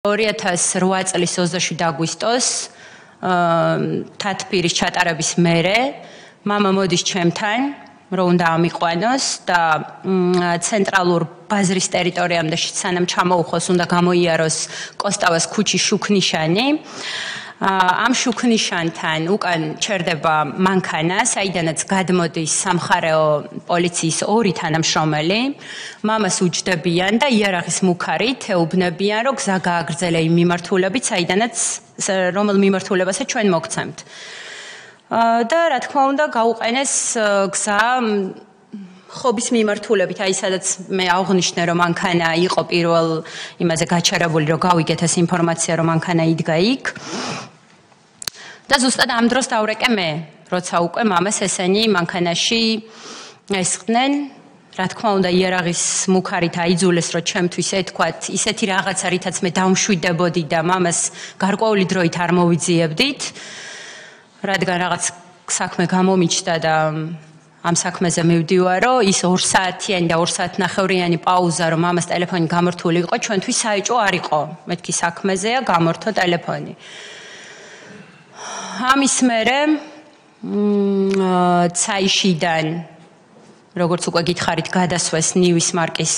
2008 წლის 27 აგვისტოს თათბირის ჩატარების მერე მამა მოდის ჩემთან, რომ უნდა ამიყვანოს და ცენტრალურ ბაზრის ტერიტორიამდე სანამ ჩამოუხოს უნდა გამოიაროს კოსტავას ქუჩის შუქნიშანი. ამ შუქნიშანთან უკან ჩერდება მანქანა, საიდანაც გადმოდის სამხარეო პოლიციის ორი თანამშრომელი. მამას უჯდებიან და იარაღის მუქარით ეუბნებიან, რომ გზა გააგრძელა იმ მიმართულებით, საიდანაც რომელ მიმართულებასაც ჩვენ მოგცემთ. და რა თქმა უნდა, გაუყენეს გზა ხობის მიმართულებით, აი სადაც მე აღნიშნე, რომ მანქანა იყო პირველ იმაზე გაჩერებული, რომ გავიგეთ ეს ინფორმაცია, რომ მანქანა იდგა იქ. და ზუსტად ამ დროს დავრეკე მე, როცა უკვე მამას ესენი მანქანაში ესხდნენ, რა თქმა უნდა, იარაღის მუქარით აიძულეს, რომ ჩემთვის ეთქვათ ისეთი რაღაცა, რითაც მე დამშვიდებოდი და მამას გარკვეული დროით არ მოვიძიებდით, რადგან რაღაც საქმე გამომიჩნდა და ამ საქმეზე მივდივარო, ის 2 საათიანი და 2 საათნახევრიანი პაუზა, რომ მამას ტელეფონი გამორთული იყო, ჩვენთვის საეჭვო არ იყო. მეთქი საქმეზეა, გამორთო ტელეფონი. ამის მერე ცაიშიდან, როგორც უკვე გითხარით, გადასვეს ნივის მარკის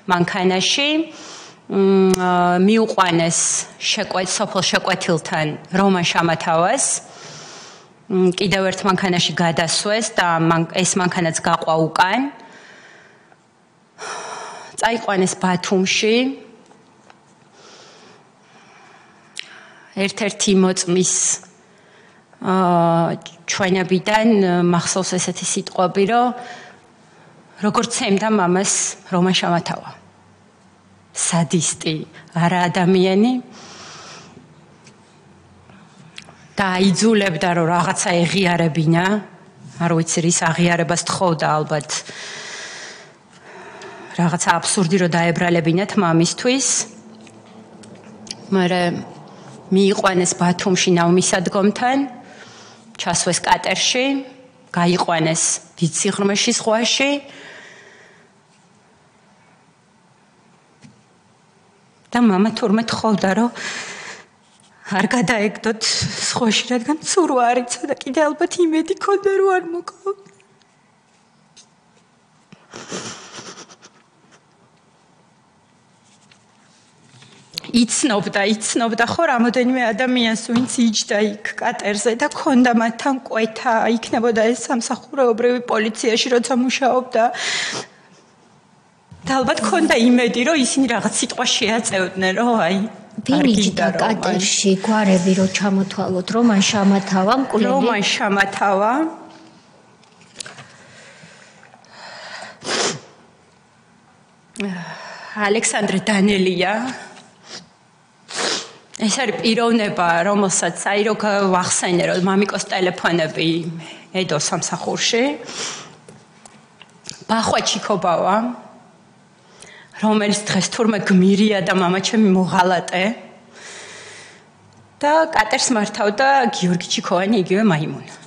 მანქანაში, მიუყვანეს სოფელ შეკვეთილთან რომან შამათავას, კიდევ ერთ მანქანაში გადასვეს და ეს მანქანაც გაყვა უკან. წაიყვანეს ბათუმში. ერთ-ერთი მოწმის ჩვენებიდან მახსოვს ესეთი სიტყვები, რომ როგორც ემდა მამას რომან შამათავა. სადისტი, არა ადამიანი. და აიძულებდა, რომ რაღაცა ეღიარებინა, არ ვიცი რის აღიარებას თხოვდა ალბათ. რაღაცა აბსურდი რომ დაებრალებინათ მამისთვის. მერე მიიყვანეს ბათუმში ნავმისადგომთან, ჩასვეს კატერში, გაიყვანეს დიდ სიღრმეში ზღვაში. და მამა თურმე თხოვდა, რომ არ გადაეგდოთ ზღვაში, რადგან ცურვა არ იცა და კიდე ალბათ იმედი ქონდა, რომ არ მოკლო. იცნობდა ხო რამოდენიმე ადამიანს, ვინც იჯდა იქ კატერზე და ქონდა მათთან კვეთა, იქნებოდა ეს სამსახურეობრივი პოლიციაში, როცა მუშაობდა. და ალბათ ქონდა იმედი, რომ ისინი რაღაც სიტყვა შეაწევდნენ, რომ აი ვინ იჯდა კატერში, გვარები რო ჩამოთვალოთ, რომან შამათავა, მკვლელი. რომან შამათავა. ალექსანდრე დანელია. ეს არის პიროვნება, რომელსაც აი რო ვახსენე, რომ მამიკოს ტელეფონები ედო სამსახურში. ბახვა ჩიქობავა, რომელიც დღეს თურმე გმირია და მამა ჩემი მოღალატე. და კატერს მართავდა გიორგი ჩიქოვანი, იგივე მაიმუნა.